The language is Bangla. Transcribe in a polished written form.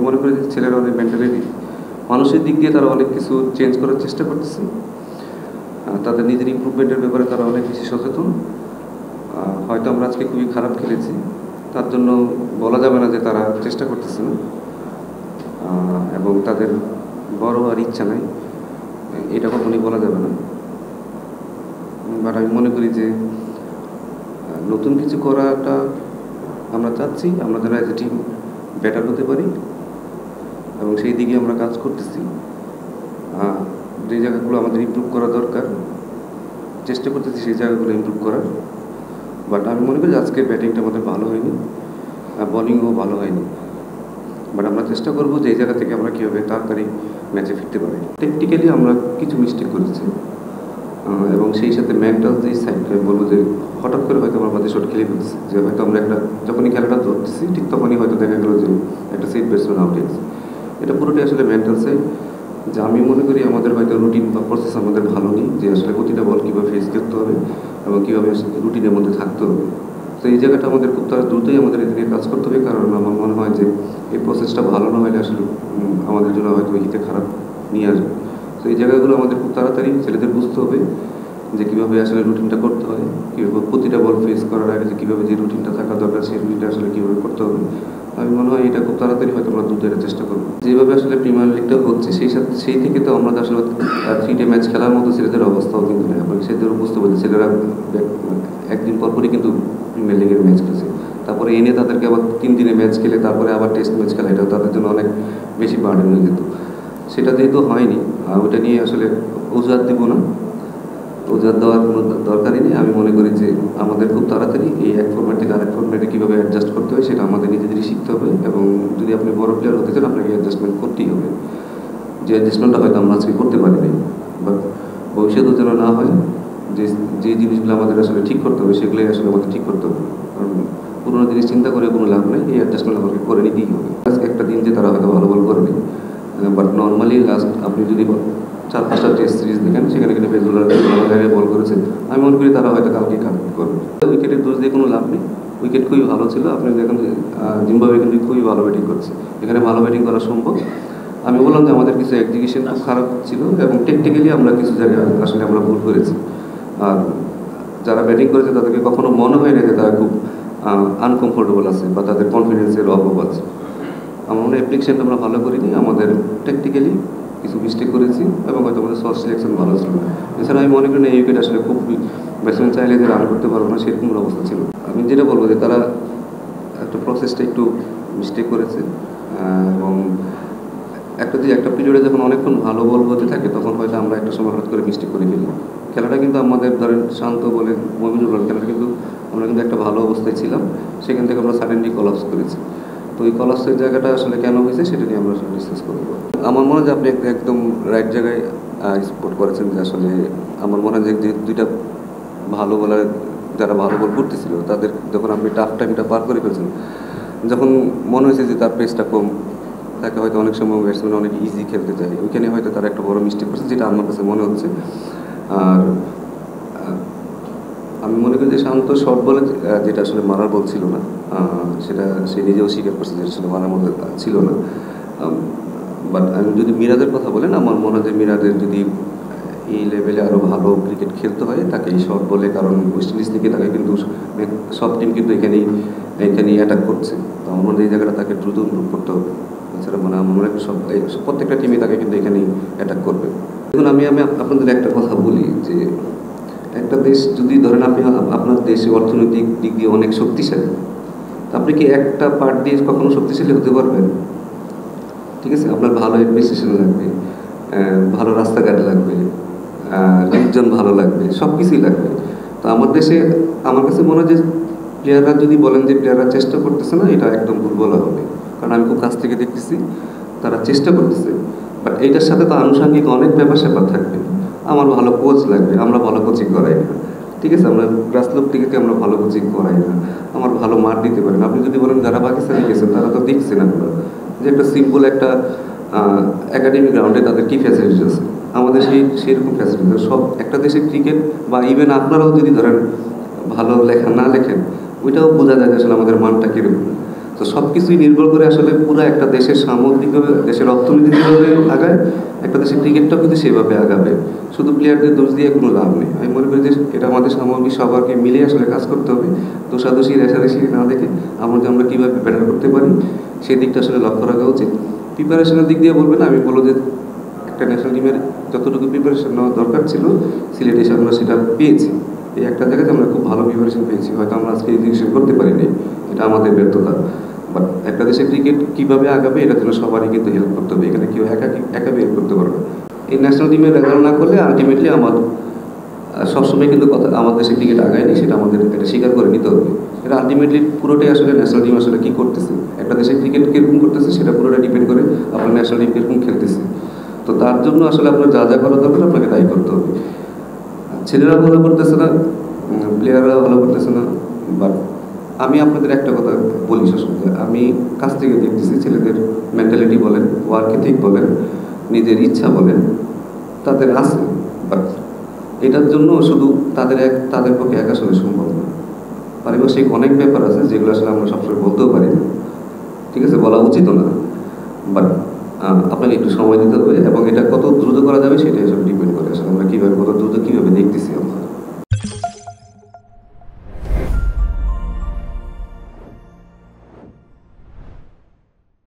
মনে করি যে ছেলেরা অনেক মেন্টালিটি মানুষের দিক দিয়ে তারা অনেক কিছু চেঞ্জ করার চেষ্টা করতেছে। তাদের নিজের ইমপ্রুভমেন্টের ব্যাপারে তারা অনেক বেশি সচেতন। হয়তো আমরা আজকে খুবই খারাপ খেলেছি, তার জন্য বলা যাবে না যে তারা চেষ্টা করতেছে না এবং তাদের বড় আর ইচ্ছা নাই, এটা কখনই বলা যাবে না। বাট আমি মনে করি যে নতুন কিছু করাটা আমরা চাচ্ছি, আমরা যারা এজ এ টিম বেটার হতে পারি এবং সেই দিকে আমরা কাজ করতেছি। যে জায়গাগুলো আমাদের ইমপ্রুভ করা দরকার চেষ্টা করতেছি সেই জায়গাগুলো ইমপ্রুভ করার। বাট আমি মনে করি আজকে ব্যাটিংটা আমাদের ভালো হয়নি, বোলিংও ভালো হয়নি। বাট আমরা চেষ্টা করবো যে এই জায়গা থেকে আমরা কীভাবে তাড়াতাড়ি ম্যাচে ফিরতে পারি। টেকনিক্যালি আমরা কিছু মিস্টেক করেছি এবং সেই সাথে মেন্টাল যে সাইডটা আমি বলবো যে হঠাৎ করে হয়তো আমরা বাজে শট খেলে ফেলছি, যে হয়তো আমরা একটা যখনই খেলাটা ধরতেছি ঠিক তখনই হয়তো দেখা গেলো যে একটা সেট ব্যাটসম্যান আউট হয়েছে। এটা পুরোটাই আসলে মেন্টাল সাইড, যে আমি মনে করি আমাদের হয়তো রুটিন বা প্রসেস আমাদের ভালো নেই, যে আসলে প্রতিটা বল কীভাবে ফেস করতে হবে এবং কীভাবে রুটিনের মধ্যে থাকতে হবে। তো এই জায়গাটা আমাদের খুব তারা দ্রুতই আমাদের এদিকে কাজ করতে হবে, কারণ আমার মনে হয় যে এই প্রসেসটা ভালো না হলে আসলে আমাদের জন্য হয়তো হিতে খারাপ নিয়ে আসবে। তো এই জায়গাগুলো আমাদের খুব তাড়াতাড়ি ছেলেদের বুঝতে হবে যে কীভাবে আসলে রুটিনটা করতে হয়, কীভাবে প্রতিটা বল ফেস করার আগে যে কীভাবে যে রুটিনটা থাকা দরকার সেই রুটিনটা আসলে কীভাবে করতে হবে। আমি মনে হয় এটা খুব তাড়াতাড়ি হয়তো আমরা দ্রুত এটা চেষ্টা করবো। যেভাবে আসলে প্রিমিয়ার লিগটা হচ্ছে সেই থেকে তো আমরা আসলে 3 ম্যাচ খেলার মতো ছেলেদের অবস্থাও কিন্তু নেই। আপনাকে সেদেরও বুঝতে পারছি ছেলেরা একদিন পরপরই কিন্তু প্রিমিয়ার লিগের ম্যাচ খেলছে, তারপরে এনে তাদেরকে আবার 3 দিনে ম্যাচ খেলে তারপরে আবার টেস্ট ম্যাচ খেলা, এটা তাদের জন্য অনেক বেশি বার্ডেন হয়ে যেত। সেটা যেহেতু হয়নি, ওটা নিয়ে আসলে অজুহাত দিব না, অজুহাত দেওয়ার কোনো দরকারই নেই। আমি মনে করি যে আমাদের খুব তাড়াতাড়ি এই এক ফর্ম্যাট থেকে আরেক ফর্ম্যাটে কীভাবে অ্যাডজাস্ট করতে হয় সেটা আমাদের নিজেদেরই শিখতে হবে এবং যদি আপনি বড় প্লেয়ার হতে চান আপনাকে অ্যাডজাস্টমেন্ট করতেই হবে। যে অ্যাডজাস্টমেন্টটা হয়তো আমরা আজকে করতে পারিনি, বাট ভবিষ্যতেও যেন না হয়, যে জিনিসগুলো আমাদের আসলে ঠিক করতে হবে সেগুলোই আসলে আমাদের ঠিক করতে হবে, কারণ পুরোনো জিনিস চিন্তা করে কোনো লাভ নেই। এই অ্যাডজাস্টমেন্ট আমাকে করে নিতেই হবে। আজকে একটা দিন যে তারা হয়তো ভালো বল করেনি, বাট নর্মালি লাস্ট আপনি যদি 4-5টা টেস্ট সিরিজ দেখেন সেখানে কিন্তু ফেজুল্লাহ ভালো জায়গায় বল করেছে। আমি মনে করি তারা হয়তো কালকে কানেক্ট করবে। উইকেটের দোষ দিয়ে কোনো লাভ নেই, উইকেট খুবই ভালো ছিল। আপনি দেখেন জিম্বাবুয়ে কিন্তু খুবই ভালো ব্যাটিং করছে, এখানে ভালো ব্যাটিং করা সম্ভব। আমি বললাম যে আমাদের কিছু এক্সিকিউশন খুব খারাপ ছিল এবং টেকনিক্যালি আমরা কিছু জায়গায় আসলে আমরা ভুল করেছি। আর যারা ব্যাটিং করেছে তাদেরকে কখনো মনে হয় না যে তারা খুব আনকমফোর্টেবল আছে বা তাদের কনফিডেন্সের অভাব আছে। আমার মনে হয় অ্যাপ্লিকেশনটা আমরা ভালো করিনি, আমাদের টেকনিক্যালি কিছু মিস্টেক করেছি এবং হয়তো আমাদের শর্ট সিলেকশন ভালো ছিল। এছাড়া আমি মনে করি না এই উইকেট আসলে খুব ব্যাটসম্যান চাইলে যে রান করতে পারবো না সেরকম অবস্থা ছিল। আমি যেটা বলবো যে তারা একটা প্রসেসটা একটু মিস্টেক করেছে এবং একটা পিরিয়ডে যখন অনেকক্ষণ ভালো বল হতে থাকে তখন হয়তো আমরা একটা সময় হঠাৎ করে মিস্টেক করে ফেলি। খেলাটা কিন্তু আমাদের ধরেন শান্ত বলে মমিনুল বলেন খেলাটা কিন্তু আমরা কিন্তু একটা ভালো অবস্থায় ছিলাম, সেখান থেকে আমরা সাডেনলি কলাপস করেছি। তো ওই কলাপসের জায়গাটা আসলে কেন হয়েছে সেটা নিয়ে আমরা ডিসকাস করবো। আমার মনে হয় যে আপনি একদম রাইট জায়গায় স্পট করেছেন, যে আসলে আমার মনে হয় যে দুইটা ভালো বলার যারা ভালো বল করতেছিল তাদের যখন আপনি টাফ টাইমটা পার করে ফেলছেন, যখন মনে হয়েছে যে তার পেসটা কম তাকে হয়তো অনেক সময় ব্যাটসম্যান অনেক ইজি খেলতে চায়, ওইখানে হয়তো তারা একটা বড় মিস্টেক করছে যেটা আমার কাছে মনে হচ্ছে। আর আমি মনে করি যে শান্ত শর্ট বলে যেটা আসলে মারার বল ছিল না, সেটা সে নিজেও স্বীকার করছে যে আসলে মারার মধ্যে ছিল না। বাট আমি যদি মিরাজের কথা বলেন, আমার মনে হয় যে মিরাজের যদি এই লেভেলে আরও ভালো ক্রিকেট খেলতে হয় তাকে এই শর্ট বলে, কারণ ওয়েস্ট ইন্ডিজ থেকে তাকে কিন্তু সব টিম কিন্তু এখানেই অ্যাটাক করছে। তো আমার মনে হয় এই জায়গাটা তাকে দ্রুত ইমপ্রুভ করতে হবে। এছাড়া মানে আমার মনে হয় প্রত্যেকটা টিমই তাকে কিন্তু এখানেই অ্যাটাক করবে। দেখুন আমি আপনাদের একটা কথা বলি যে একটা দেশ যদি ধরেন আপনি আপনার দেশে অর্থনৈতিক দিক দিয়ে অনেক শক্তিশালী, আপনি কি একটা পার্ট দিয়ে কখনো শক্তিশালী হতে পারবেন? ঠিক আছে, আপনার ভালো অ্যাডমিনিস্ট্রেশন লাগবে, ভালো রাস্তাঘাট লাগবে, লোকজন ভালো লাগবে, সব কিছুই লাগবে। তো আমার দেশে আমার কাছে মনে হয় যে প্লেয়াররা যদি বলেন যে প্লেয়াররা চেষ্টা করতেছে না, এটা একদম ভুল বলা হবে, কারণ আমি খুব কাছ থেকে দেখতেছি তারা চেষ্টা করতেছে। বাট এইটার সাথে তো আনুষঙ্গিক অনেক ব্যাপার স্যাপার থাকবে। আমার ভালো কোচ লাগবে, আমরা ভালো কোচিং করাই না, ঠিক আছে, আমরা গ্রাসরুট থেকে আমরা ভালো কোচিং করাই না, আমার ভালো মাঠ দিতে পারেন। আপনি যদি বলেন যারা পাকিস্তানে গেছেন তারা তো দেখছেন আপনারা যে একটা সিম্পল একটা একাডেমি গ্রাউন্ডে তাদের কী ফ্যাসিলিটিস আছে, আমাদের সেইরকম ফ্যাসিলিটি সব একটা দেশের ক্রিকেট বা ইভেন আপনারাও যদি ধরেন ভালো লেখা না লেখেন ওইটাও বোঝা যায় আসলে আমাদের মানটা কীরকম। তো তো সব কিছুই নির্ভর করে আসলে পুরো একটা দেশের সামগ্রিকভাবে দেশের অর্থনীতি যেভাবে আগায়, একটা দেশের ক্রিকেটটাও কিন্তু সেভাবে আগাবে। শুধু প্লেয়ারদের দোষ দিয়ে কোনো লাভ নেই। আমি মনে করি যে এটা আমাদের সামগ্রিক সবাইকে মিলে আসলে কাজ করতে হবে। দোষাদোষী রেষারেষি না দেখে আমরা কীভাবে বেটার করতে পারি সেই দিকটা আসলে লক্ষ্য রাখা উচিত। প্রিপারেশনের দিক দিয়ে বলবেন, আমি বলবো যে একটা ন্যাশনাল টিমের যতটুকু প্রিপারেশন নেওয়া দরকার ছিল সিলেটে এসে আমরা সেটা পেয়েছি। এই একটা জায়গাতে আমরা খুব ভালো প্রিপারেশন পেয়েছি, হয়তো আমরা আজকে এক্সিকিউশন করতে পারিনি, এটা আমাদের ব্যর্থতা। বাট একটা দেশের ক্রিকেট কীভাবে আগাবে এটার জন্য সবারই কিন্তু হেল্প করতে হবে, এখানে কেউ একা হেল্প করতে পারবে না। এই ন্যাশনাল টিমের রেজাল্ট না করলে আলটিমেটলি সবসময় কিন্তু কথা আমাদের দেশে ক্রিকেট আগায়নি, সেটা আমাদের এটা স্বীকার করে নিতে হবে। এটা আলটিমেটলি পুরোটাই আসলে ন্যাশনাল টিম আসলে কী করতেছে, একটা দেশের ক্রিকেট কীরকম করতেছে সেটা পুরোটা ডিপেন্ড করে আপনার ন্যাশনাল টিম কীরকম খেলতেছে। তো তার জন্য আসলে আপনার যা যা করা দরকার আপনাকে তাই করতে হবে। ছেলেরা ভালো করতেছে না, প্লেয়াররা ভালো করতেছে না, বাট আমি আপনাদের একটা কথা বলি সবসময়, আমি কাছ থেকে দেখতেছি ছেলেদের মেন্টালিটি বলেন, ওয়ার্ক এথিক বলেন, নিজের ইচ্ছা বলেন, তাদের আছে। বাট এটার জন্য শুধু তাদের পক্ষে একা আসলে সম্ভব না। পারিপার্শ্বিক অনেক ব্যাপার আছে যেগুলো আসলে আমরা সবসময় বলতেও পারি না, ঠিক আছে, বলা উচিত না। বাট আপনাকে একটু সময় দিতে হবে এবং এটা কত দ্রুত করা যাবে সেটাই আসলে ডিপেন্ড করে আসলে আমরা কীভাবে কত দ্রুত কীভাবে দেখতেছি আমরা।